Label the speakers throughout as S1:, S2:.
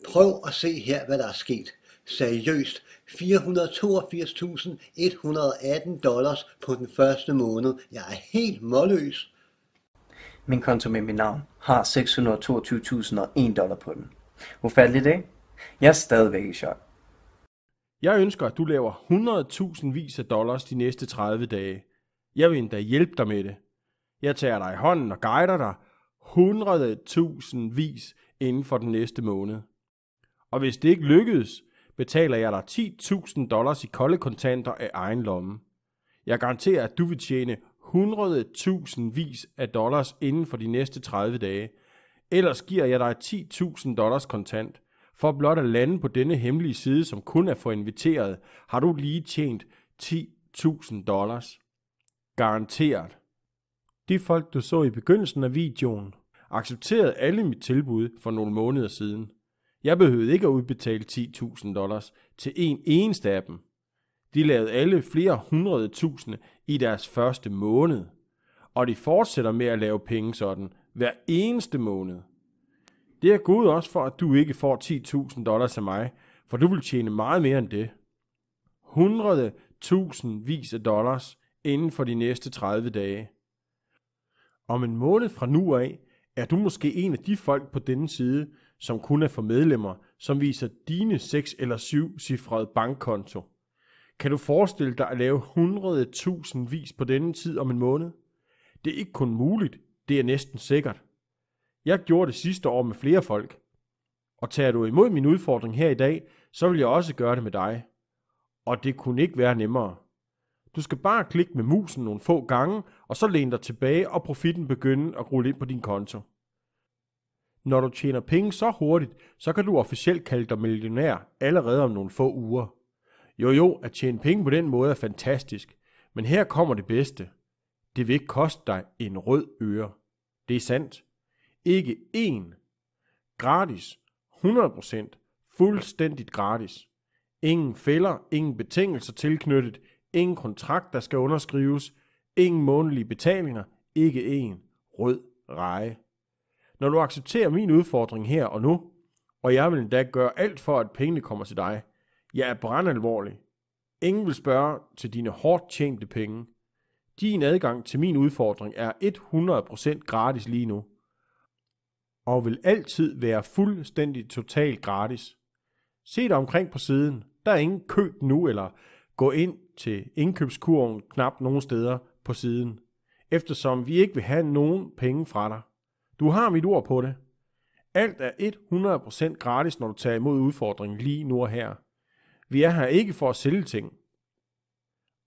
S1: Prøv at se her, hvad der er sket. Seriøst, $482.118 på den første måned. Jeg er helt målløs.
S2: Min konto med mit navn har $622.001 på den. Ufatteligt, ikke? Jeg er stadigvæk i chok.
S3: Jeg ønsker, at du laver 100.000 vis af dollars de næste 30 dage. Jeg vil endda hjælpe dig med det. Jeg tager dig i hånden og guider dig 100.000 vis inden for den næste måned. Og hvis det ikke lykkedes, betaler jeg dig $10.000 i kolde kontanter af egen lomme. Jeg garanterer, at du vil tjene 100.000 vis af dollars inden for de næste 30 dage. Ellers giver jeg dig $10.000 kontant. For blot at lande på denne hemmelige side, som kun er for inviteret, har du lige tjent $10.000. Garanteret. De folk, du så i begyndelsen af videoen, accepterede alle mit tilbud for nogle måneder siden. Jeg behøvede ikke at udbetale $10.000 til en eneste af dem. De lavede alle flere 100.000 i deres første måned, og de fortsætter med at lave penge sådan hver eneste måned. Det er Gud også for, at du ikke får $10.000 af mig, for du vil tjene meget mere end det. 100.000 vis af dollars inden for de næste 30 dage. Om en måned fra nu af er du måske en af de folk på denne side, som kun er for medlemmer, som viser dine 6 eller 7 cifrede bankkonto. Kan du forestille dig at lave 100.000 vis på denne tid om en måned? Det er ikke kun muligt, det er næsten sikkert. Jeg gjorde det sidste år med flere folk. Og tager du imod min udfordring her i dag, så vil jeg også gøre det med dig. Og det kunne ikke være nemmere. Du skal bare klikke med musen nogle få gange, og så læn dig tilbage, og profitten begynder at rulle ind på din konto. Når du tjener penge så hurtigt, så kan du officielt kalde dig millionær allerede om nogle få uger. Jo, at tjene penge på den måde er fantastisk, men her kommer det bedste. Det vil ikke koste dig en rød øre. Det er sandt. Ikke én. Gratis. 100%. Fuldstændigt gratis. Ingen fælder, ingen betingelser tilknyttet, ingen kontrakt, der skal underskrives, ingen månedlige betalinger, ikke en rød reje. Når du accepterer min udfordring her og nu, og jeg vil endda gøre alt for, at pengene kommer til dig, jeg er brandalvorlig. Ingen vil spørge til dine hårdt tjente penge. Din adgang til min udfordring er 100% gratis lige nu, og vil altid være fuldstændig totalt gratis. Se dig omkring på siden. Der er ingen køb nu, eller gå ind til indkøbskurven knap nogen steder på siden, eftersom vi ikke vil have nogen penge fra dig. Du har mit ord på det. Alt er 100% gratis, når du tager imod udfordringen lige nu og her. Vi er her ikke for at sælge ting.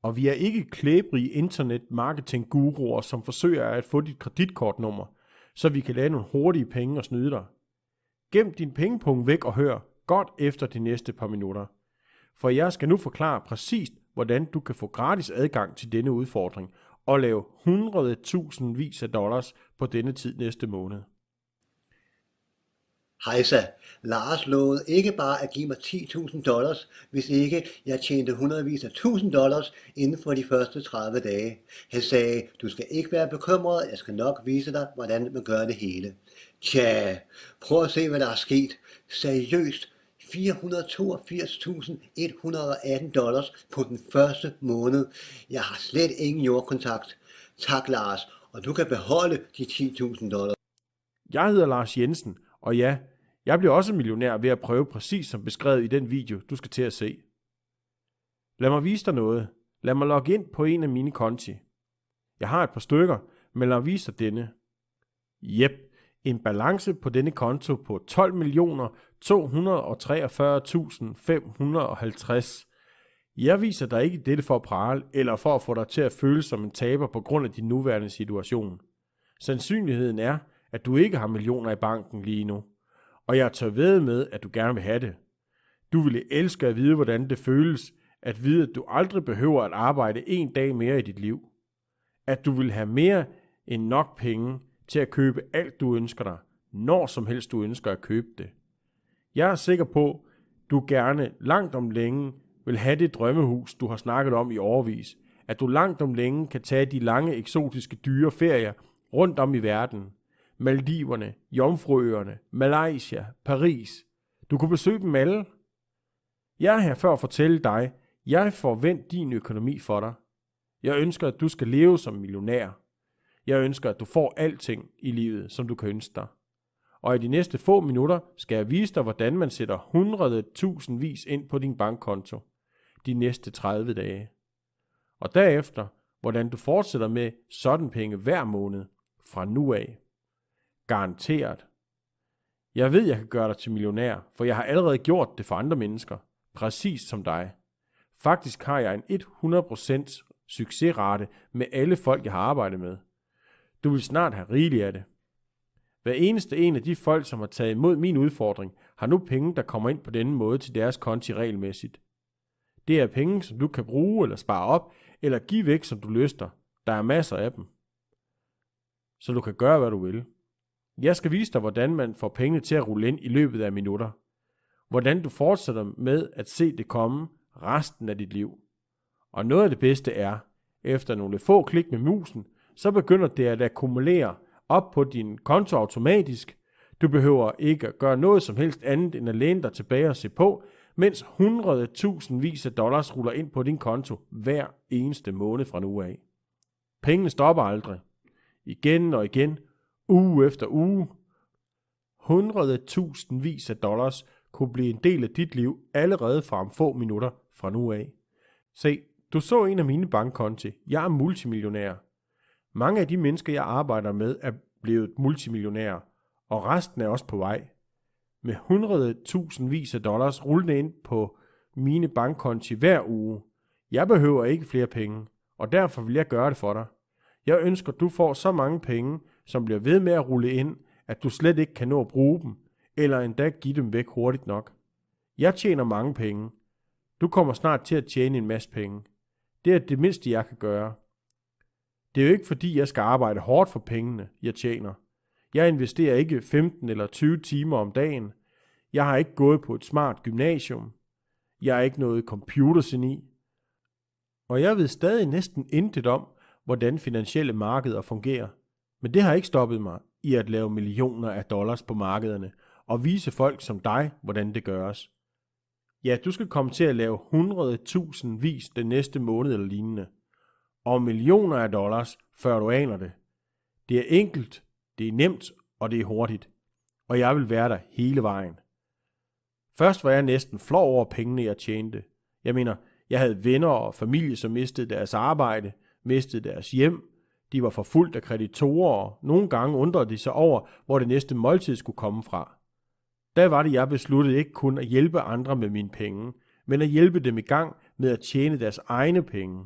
S3: Og vi er ikke klæbrige internet-marketing-guruer, som forsøger at få dit kreditkortnummer, så vi kan lade nogle hurtige penge og snyde dig. Gem din pengepunkt væk og hør godt efter de næste par minutter. For jeg skal nu forklare præcist, hvordan du kan få gratis adgang til denne udfordring og lave 100.000 vis af dollars på denne tid næste måned.
S1: Hejsa, Lars lovede ikke bare at give mig $10.000, hvis ikke jeg tjente hundredvis af $1.000 inden for de første 30 dage. Han sagde, du skal ikke være bekymret, jeg skal nok vise dig, hvordan man gør det hele. Tja, prøv at se, hvad der er sket. Seriøst, $482.118 på den første måned. Jeg har slet ingen jordkontakt. Tak, Lars, og du kan beholde de $10.000.
S3: Jeg hedder Lars Jensen, og ja, jeg bliver også millionær ved at prøve præcis som beskrevet i den video, du skal til at se. Lad mig vise dig noget. Lad mig logge ind på en af mine konti. Jeg har et par stykker, men lad mig vise dig denne. Jep, en balance på denne konto på 12.243.550. Jeg viser dig ikke dette for at prale, eller for at få dig til at føle som en taber på grund af din nuværende situation. Sandsynligheden er, at du ikke har millioner i banken lige nu, og jeg tør vædde med, at du gerne vil have det. Du ville elske at vide, hvordan det føles, at vide, at du aldrig behøver at arbejde en dag mere i dit liv. At du vil have mere end nok penge til at købe alt, du ønsker dig, når som helst du ønsker at købe det. Jeg er sikker på, du gerne langt om længe vil have det drømmehus, du har snakket om i årevis. At du langt om længe kan tage de lange, eksotiske, dyre ferier rundt om i verden. Maldiverne, Jomfruøerne, Malaysia, Paris. Du kunne besøge dem alle. Jeg er her for at fortælle dig, jeg får vendt din økonomi for dig. Jeg ønsker, at du skal leve som millionær. Jeg ønsker, at du får alting i livet, som du kan ønske dig. Og i de næste få minutter skal jeg vise dig, hvordan man sætter 100.000 ind på din bankkonto de næste 30 dage. Og derefter, hvordan du fortsætter med sådan penge hver måned fra nu af. Garanteret. Jeg ved, jeg kan gøre dig til millionær, for jeg har allerede gjort det for andre mennesker, præcis som dig. Faktisk har jeg en 100% succesrate med alle folk, jeg har arbejdet med. Du vil snart have rigeligt af det. Hver eneste en af de folk, som har taget imod min udfordring, har nu penge, der kommer ind på denne måde til deres konti regelmæssigt. Det er penge, som du kan bruge eller spare op, eller give væk, som du lyster. Der er masser af dem. Så du kan gøre, hvad du vil. Jeg skal vise dig, hvordan man får pengene til at rulle ind i løbet af minutter. Hvordan du fortsætter med at se det komme resten af dit liv. Og noget af det bedste er, efter nogle få klik med musen, så begynder det at akkumulere op på din konto automatisk. Du behøver ikke at gøre noget som helst andet end at læne dig tilbage og se på, mens 100.000 dollars ruller ind på din konto hver eneste måned fra nu af. Pengene stopper aldrig. Igen og igen, uge efter uge. 100.000 dollars kunne blive en del af dit liv allerede fra om få minutter fra nu af. Se, du så en af mine bankkonti. Jeg er multimillionær. Mange af de mennesker, jeg arbejder med, er blevet multimillionærer, og resten er også på vej. Med 100.000 dollars rullende ind på mine bankkonti hver uge. Jeg behøver ikke flere penge, og derfor vil jeg gøre det for dig. Jeg ønsker, at du får så mange penge, som bliver ved med at rulle ind, at du slet ikke kan nå at bruge dem, eller endda give dem væk hurtigt nok. Jeg tjener mange penge. Du kommer snart til at tjene en masse penge. Det er det mindste, jeg kan gøre. Det er jo ikke fordi, jeg skal arbejde hårdt for pengene, jeg tjener. Jeg investerer ikke 15 eller 20 timer om dagen. Jeg har ikke gået på et smart gymnasium. Jeg er ikke noget computergeni. Og jeg ved stadig næsten intet om, hvordan finansielle markeder fungerer. Men det har ikke stoppet mig i at lave millioner af dollars på markederne og vise folk som dig, hvordan det gøres. Ja, du skal komme til at lave 100.000 den næste måned eller lignende. Og millioner af dollars, før du aner det. Det er enkelt, det er nemt, og det er hurtigt. Og jeg vil være der hele vejen. Først var jeg næsten flov over pengene, jeg tjente. Jeg mener, jeg havde venner og familie, som mistede deres arbejde, mistede deres hjem. De var forfulgt af kreditorer, og nogle gange undrede de sig over, hvor det næste måltid skulle komme fra. Da var det, jeg besluttede ikke kun at hjælpe andre med mine penge, men at hjælpe dem i gang med at tjene deres egne penge.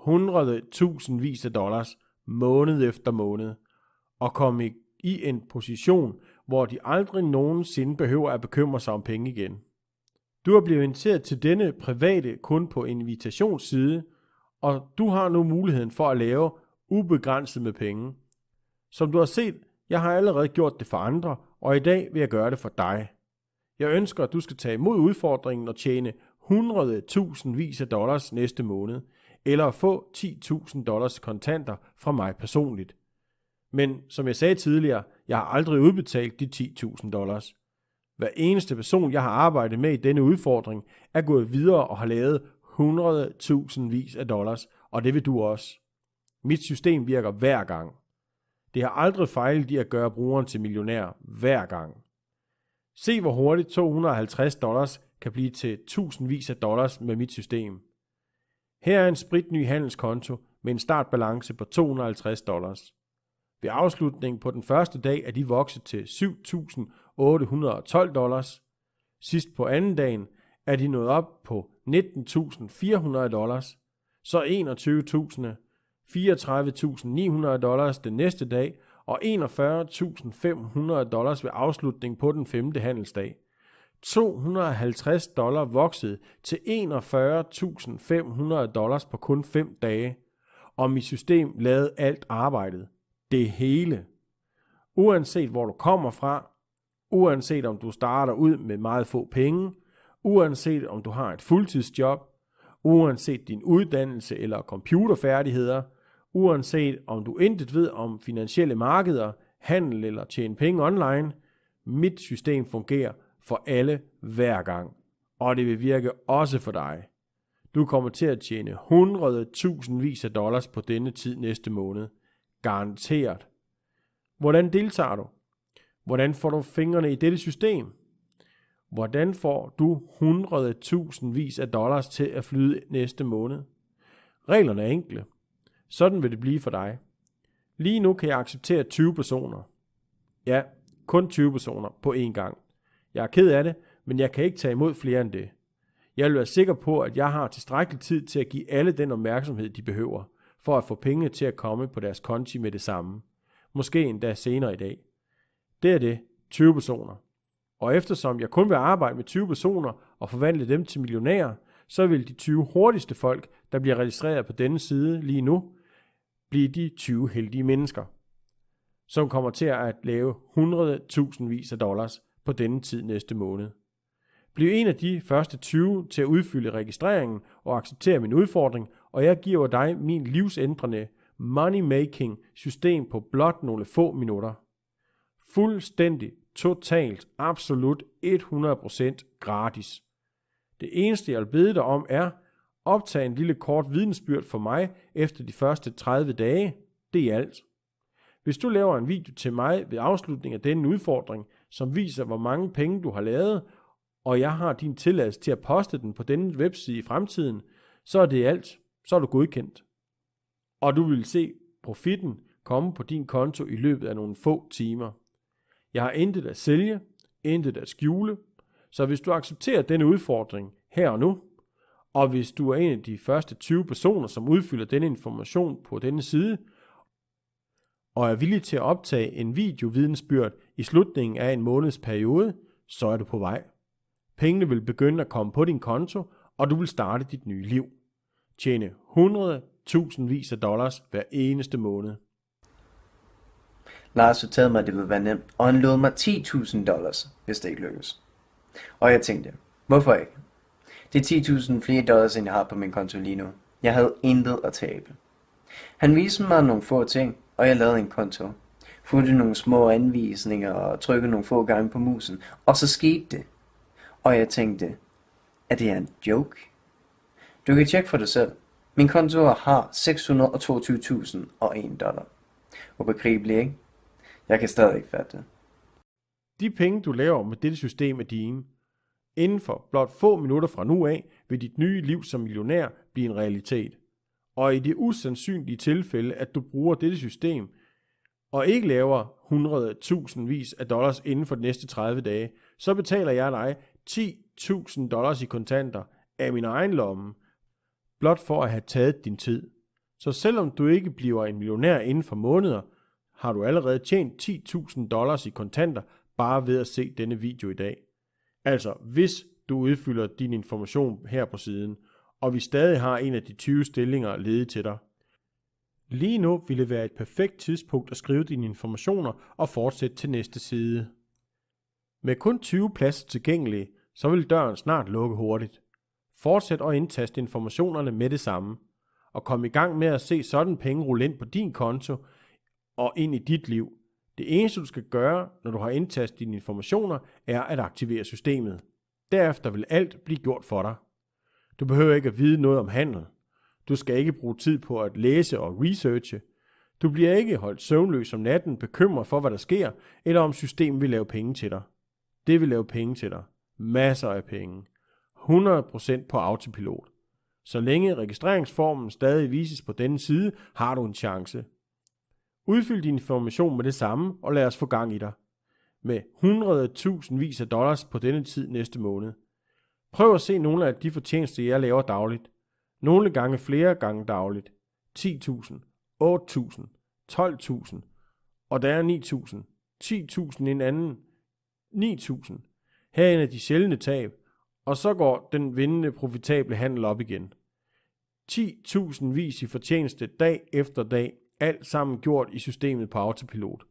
S3: 100.000 dollars måned efter måned, og komme i en position, hvor de aldrig nogensinde behøver at bekymre sig om penge igen. Du er blevet inviteret til denne private kun på invitationsside, og du har nu muligheden for at lave ubegrænset med penge. Som du har set, jeg har allerede gjort det for andre, og i dag vil jeg gøre det for dig. Jeg ønsker, at du skal tage imod udfordringen og tjene 100.000 dollars næste måned, eller få 10.000 dollars kontanter fra mig personligt. Men som jeg sagde tidligere, jeg har aldrig udbetalt de 10.000 dollars. Hver eneste person, jeg har arbejdet med i denne udfordring, er gået videre og har lavet 100.000 dollars, og det vil du også. Mit system virker hver gang. Det har aldrig fejlet i at gøre brugeren til millionær hver gang. Se hvor hurtigt 250 dollars kan blive til tusindvis af dollars med mit system. Her er en spritny handelskonto med en startbalance på 250 dollars. Ved afslutningen på den første dag er de vokset til 7.812 dollars. Sidst på anden dagen er de nået op på 19.400 dollars. Så 34.900 dollars den næste dag, og 41.500 dollars ved afslutningen på den 5. handelsdag. 250 dollar voksede til 41.500 dollars på kun 5 dage, og mit system lavede alt arbejdet. Det hele. Uanset hvor du kommer fra, uanset om du starter ud med meget få penge, uanset om du har et fuldtidsjob, uanset din uddannelse eller computerfærdigheder, uanset om du intet ved om finansielle markeder, handel eller tjene penge online, mit system fungerer for alle hver gang. Og det vil virke også for dig. Du kommer til at tjene hundredtusindvis af dollars på denne tid næste måned. Garanteret. Hvordan deltager du? Hvordan får du fingrene i dette system? Hvordan får du hundredtusindvis af dollars til at flyde næste måned? Reglerne er enkle. Sådan vil det blive for dig. Lige nu kan jeg acceptere 20 personer. Ja, kun 20 personer på én gang. Jeg er ked af det, men jeg kan ikke tage imod flere end det. Jeg vil være sikker på, at jeg har tilstrækkelig tid til at give alle den opmærksomhed, de behøver, for at få pengene til at komme på deres konti med det samme. Måske endda senere i dag. Det er det, 20 personer. Og eftersom jeg kun vil arbejde med 20 personer og forvandle dem til millionærer, så vil de 20 hurtigste folk, der bliver registreret på denne side lige nu, blive de 20 heldige mennesker, som kommer til at lave hundredtusindvis af dollars på denne tid næste måned. Bliv en af de første 20 til at udfylde registreringen og acceptere min udfordring, og jeg giver dig min livsændrende money-making system på blot nogle få minutter. Fuldstændig, totalt, absolut 100% gratis. Det eneste jeg vil bede dig om er, optag en lille kort vidensbyrd for mig efter de første 30 dage. Det er alt. Hvis du laver en video til mig ved afslutningen af denne udfordring, som viser hvor mange penge du har lavet, og jeg har din tilladelse til at poste den på denne webside i fremtiden, så er det alt. Så er du godkendt. Og du vil se profitten komme på din konto i løbet af nogle få timer. Jeg har intet at sælge, intet at skjule, så hvis du accepterer denne udfordring her og nu, og hvis du er en af de første 20 personer, som udfylder denne information på denne side, og er villig til at optage en videovidensbyrd i slutningen af en måneds periode, så er du på vej. Pengene vil begynde at komme på din konto, og du vil starte dit nye liv. Tjene hundredtusindvis af dollars hver eneste måned.
S2: Lars fortalte mig, at det ville være nemt, og han lovede mig $10,000, hvis det ikke lykkes. Og jeg tænkte, hvorfor ikke? Det er 10.000 flere dollars, end jeg har på min konto lige nu. Jeg havde intet at tabe. Han viste mig nogle få ting, og jeg lavede en konto. Fulgte nogle små anvisninger og trykkede nogle få gange på musen, og så skete det. Og jeg tænkte, er det en joke? Du kan tjekke for dig selv. Min konto har $622,001. Ubegribeligt, ikke? Jeg kan stadig ikke fatte det.
S3: De penge, du laver med dette system, er dine. Inden for blot få minutter fra nu af, vil dit nye liv som millionær blive en realitet. Og i det usandsynlige tilfælde, at du bruger dette system, og ikke laver hundredtusindvis af dollars inden for de næste 30 dage, så betaler jeg dig $10,000 i kontanter af min egen lomme, blot for at have taget din tid. Så selvom du ikke bliver en millionær inden for måneder, har du allerede tjent $10,000 i kontanter bare ved at se denne video i dag. Altså, hvis du udfylder din information her på siden, og vi stadig har en af de 20 stillinger ledige til dig. Lige nu vil det være et perfekt tidspunkt at skrive dine informationer og fortsætte til næste side. Med kun 20 pladser tilgængelige, så vil døren snart lukke hurtigt. Fortsæt og indtaste informationerne med det samme, og kom i gang med at se sådan penge rulle ind på din konto og ind i dit liv. Det eneste du skal gøre, når du har indtastet dine informationer, er at aktivere systemet. Derefter vil alt blive gjort for dig. Du behøver ikke at vide noget om handel. Du skal ikke bruge tid på at læse og researche. Du bliver ikke holdt søvnløs om natten, bekymret for, hvad der sker, eller om systemet vil lave penge til dig. Det vil lave penge til dig. Masser af penge. 100% på autopilot. Så længe registreringsformen stadig vises på denne side, har du en chance. Udfyld din information med det samme, og lad os få gang i dig. Med hundredtusindvis af dollars på denne tid næste måned. Prøv at se nogle af de fortjenester, jeg laver dagligt. Nogle gange flere gange dagligt. 10.000, 8.000, 12.000, og der er 9.000, 10.000 en anden, 9.000. Her er en af de sjældne tab, og så går den vindende profitable handel op igen. 10.000 vis i fortjeneste dag efter dag, alt sammen gjort i systemet på autopilot.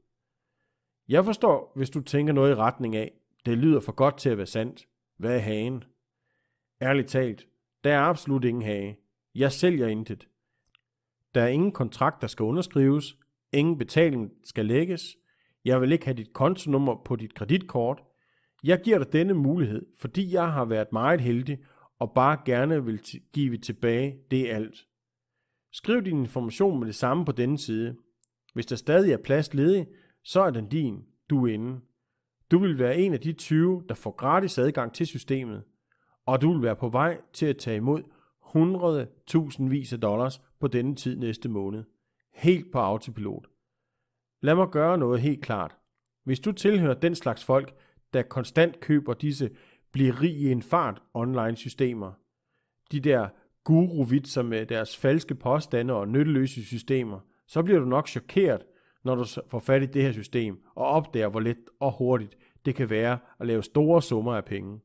S3: Jeg forstår, hvis du tænker noget i retning af, det lyder for godt til at være sandt. Hvad er hagen? Ærligt talt, der er absolut ingen hage. Jeg sælger intet. Der er ingen kontrakt, der skal underskrives. Ingen betaling skal lægges. Jeg vil ikke have dit kontonummer på dit kreditkort. Jeg giver dig denne mulighed, fordi jeg har været meget heldig og bare gerne vil give tilbage det alt. Skriv din information med det samme på denne side. Hvis der stadig er plads ledig, så er den din. Du er inde. Du vil være en af de 20, der får gratis adgang til systemet, og du vil være på vej til at tage imod 100.000 dollars på denne tid næste måned. Helt på autopilot. Lad mig gøre noget helt klart. Hvis du tilhører den slags folk, der konstant køber disse bliv rig i en fart online systemer, de der guru-vitser med deres falske påstande og nytteløse systemer, så bliver du nok chokeret, når du får fat i det her system og opdager, hvor let og hurtigt det kan være at lave store summer af penge.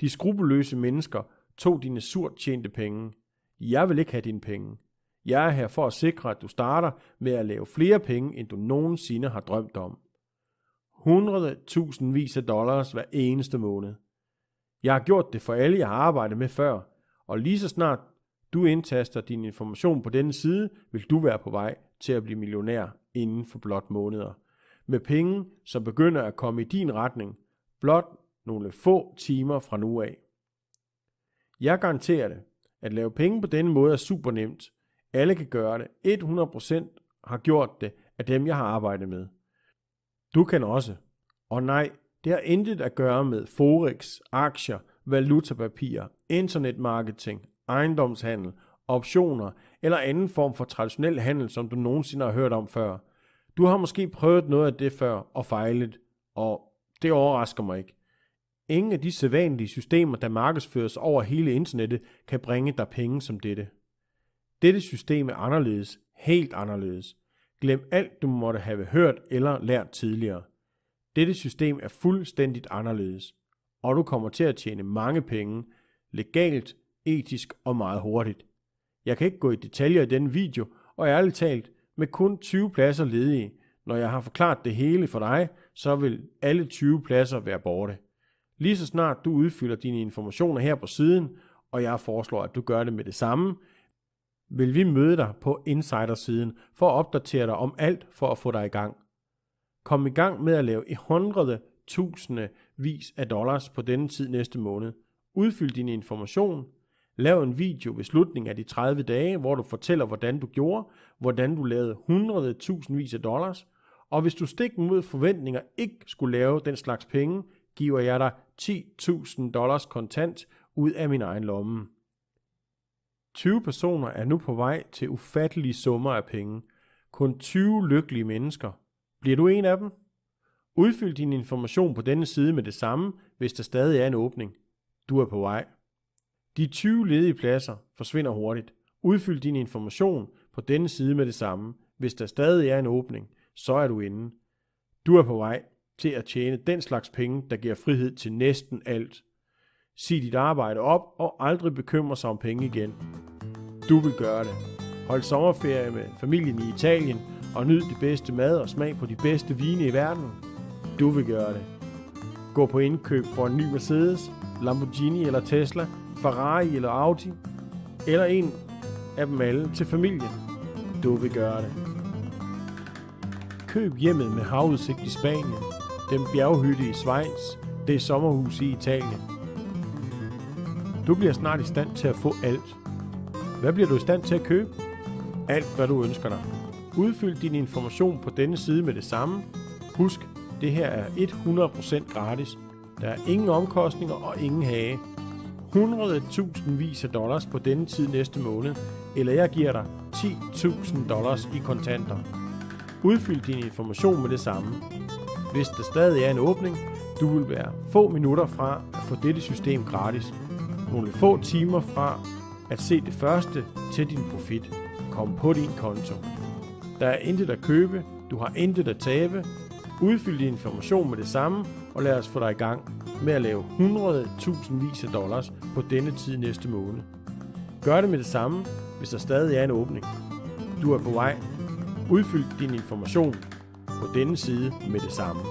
S3: De skrupelløse mennesker tog dine surt tjente penge. Jeg vil ikke have dine penge. Jeg er her for at sikre, at du starter med at lave flere penge, end du nogensinde har drømt om. 100.000 dollars hver eneste måned. Jeg har gjort det for alle, jeg har arbejdet med før, og lige så snart du indtaster din information på denne side, vil du være på vej til at blive millionær inden for blot måneder. Med penge, som begynder at komme i din retning, blot nogle få timer fra nu af. Jeg garanterer det. At lave penge på denne måde er super nemt. Alle kan gøre det. 100% har gjort det af dem, jeg har arbejdet med. Du kan også. Og nej, det har intet at gøre med forex, aktier, valutapapirer, internetmarketing, ejendomshandel, optioner eller anden form for traditionel handel, som du nogensinde har hørt om før. Du har måske prøvet noget af det før og fejlet, og det overrasker mig ikke. Ingen af de sædvanlige systemer, der markedsføres over hele internettet, kan bringe dig penge som dette. Dette system er anderledes, helt anderledes. Glem alt, du måtte have hørt eller lært tidligere. Dette system er fuldstændigt anderledes, og du kommer til at tjene mange penge, legalt, etisk og meget hurtigt. Jeg kan ikke gå i detaljer i denne video, og ærligt talt, med kun 20 pladser ledige, når jeg har forklaret det hele for dig, så vil alle 20 pladser være borte. Lige så snart du udfylder dine informationer her på siden, og jeg foreslår, at du gør det med det samme, vil vi møde dig på Insider-siden for at opdatere dig om alt for at få dig i gang. Kom i gang med at lave 100.000 af dollars på denne tid næste måned. Udfyld din information. Lav en video ved slutningen af de 30 dage, hvor du fortæller, hvordan du gjorde, hvordan du lavede 100.000 af dollars. Og hvis du stik mod forventninger ikke skulle lave den slags penge, giver jeg dig 10.000 dollars kontant ud af min egen lomme. 20 personer er nu på vej til ufattelige summer af penge. Kun 20 lykkelige mennesker. Bliver du en af dem? Udfyld din information på denne side med det samme, hvis der stadig er en åbning. Du er på vej. De 20 ledige pladser forsvinder hurtigt. Udfyld din information på denne side med det samme. Hvis der stadig er en åbning, så er du inde. Du er på vej til at tjene den slags penge, der giver frihed til næsten alt. Sig dit arbejde op og aldrig bekymre sig om penge igen. Du vil gøre det. Hold sommerferie med familien i Italien og nyd det bedste mad og smag på de bedste vine i verden. Du vil gøre det. Gå på indkøb for en ny Mercedes, Lamborghini eller Tesla, Ferrari eller Audi, eller en af dem alle til familien. Du vil gøre det. Køb hjemmet med havudsigt i Spanien, den bjerghytte i Schweiz, det sommerhus i Italien. Du bliver snart i stand til at få alt. Hvad bliver du i stand til at købe? Alt, hvad du ønsker dig. Udfyld din information på denne side med det samme. Husk, det her er 100% gratis. Der er ingen omkostninger og ingen hage. 100.000 af dollars på denne tid næste måned, eller jeg giver dig 10.000 dollars i kontanter. Udfyld din information med det samme. Hvis der stadig er en åbning, du vil være få minutter fra at få dette system gratis. Nogle få timer fra at se det første til din profit. Kom på din konto. Der er intet at købe, du har intet at tabe. Udfyld din information med det samme, og lad os få dig i gang med at lave 100.000 af dollars på denne tid næste måned. Gør det med det samme, hvis der stadig er en åbning. Du er på vej. Udfyld din information på denne side med det samme.